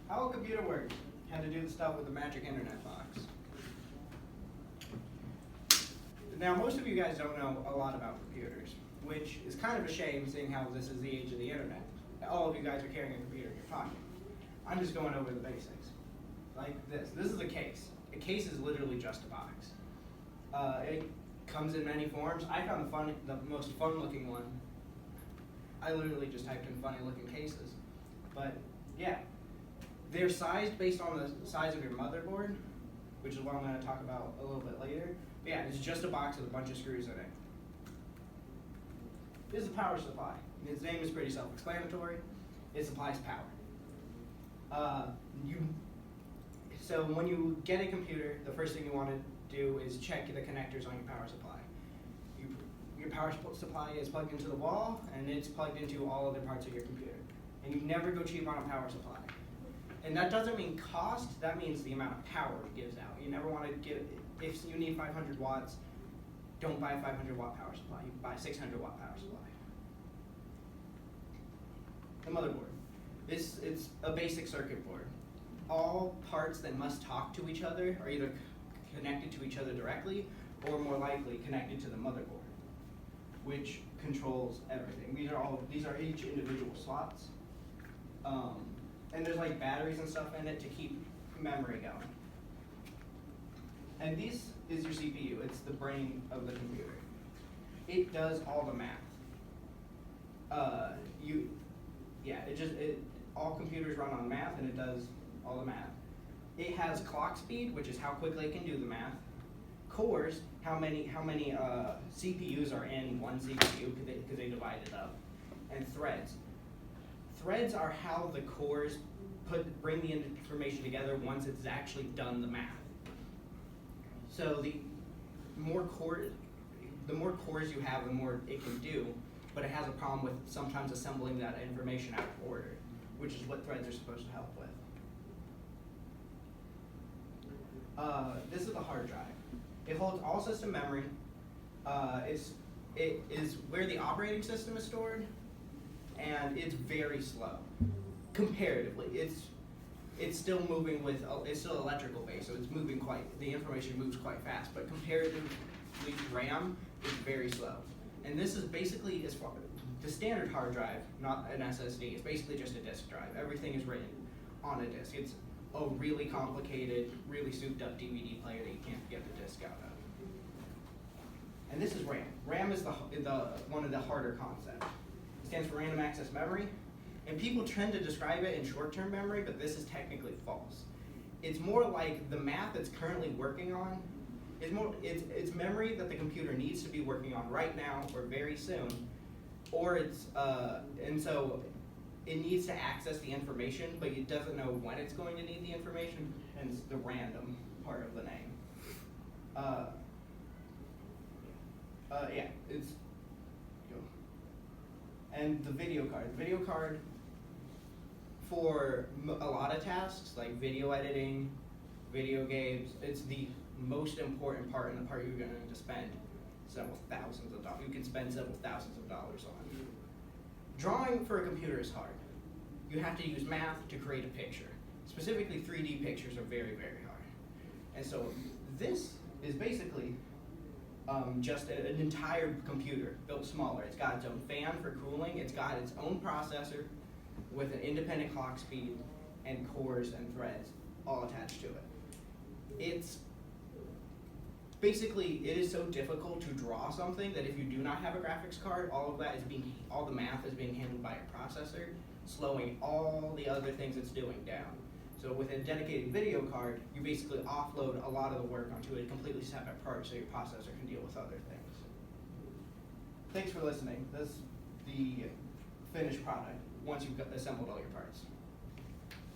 How a computer works. How to do the stuff with the magic internet box. Now, most of you guys don't know a lot about computers, which is kind of a shame seeing how this is the age of the internet. All of you guys are carrying a computer in your pocket. I'm just going over the basics. Like this. This is a case. A case is literally just a box. It comes in many forms. I found the most fun-looking one. I literally just typed in funny-looking cases. But yeah, they're sized based on the size of your motherboard, which is what I'm going to talk about a little bit later. But yeah, it's just a box with a bunch of screws in it. This is a power supply. Its name is pretty self-explanatory. It supplies power. So when you get a computer, the first thing you want to do is check the connectors on your power supply. Your power supply is plugged into the wall, and it's plugged into all other parts of your computer. And you never go cheap on a power supply. And that doesn't mean cost, that means the amount of power it gives out. You never want to get, if you need 500 watts, don't buy a 500 watt power supply, you buy a 600 watt power supply. The motherboard. It's a basic circuit board. All parts that must talk to each other are either connected to each other directly or more likely connected to the motherboard, which controls everything. These are each individual slots. And there's like batteries and stuff in it to keep memory going. And this is your CPU. It's the brain of the computer. It does all the math. All computers run on math, and it does all the math. It has clock speed, which is how quickly it can do the math. Cores, how many CPUs are in one CPU because they divide it up. And threads. Threads are how the cores bring the information together once it's actually done the math. So the more cores you have, the more it can do, but it has a problem with sometimes assembling that information out of order, which is what threads are supposed to help with. This is the hard drive. It holds all system memory. It is where the operating system is stored, and it's very slow, comparatively. It's still moving it's still electrical based, so it's moving the information moves quite fast, but comparatively to RAM, it's very slow. And this is basically, the standard hard drive, not an SSD, it's basically just a disk drive. Everything is written on a disk. It's a really complicated, really souped up DVD player that you can't get the disk out of. And this is RAM. RAM is one of the harder concepts. It stands for random access memory. And people tend to describe it in short-term memory, but this is technically false. It's more like the math it's currently working on. It's memory that the computer needs to be working on right now or very soon, and so it needs to access the information, but it doesn't know when it's going to need the information, hence the random part of the name. And the video card. The video card, for a lot of tasks like video editing, video games, it's the most important part and the part you're going to spend several thousands of dollars. You can spend several thousands of dollars on. Drawing for a computer is hard. You have to use math to create a picture. Specifically, 3D pictures are very, very hard. And so this is basically just an entire computer built smaller. It's got its own fan for cooling. It's got its own processor with an independent clock speed and cores and threads all attached to it. It's basically, it is so difficult to draw something that if you do not have a graphics card, all the math is being handled by a processor, slowing all the other things it's doing down. So with a dedicated video card, you basically offload a lot of the work onto a completely separate part so your processor can deal with other things. Thanks for listening. This is the finished product once you've assembled all your parts.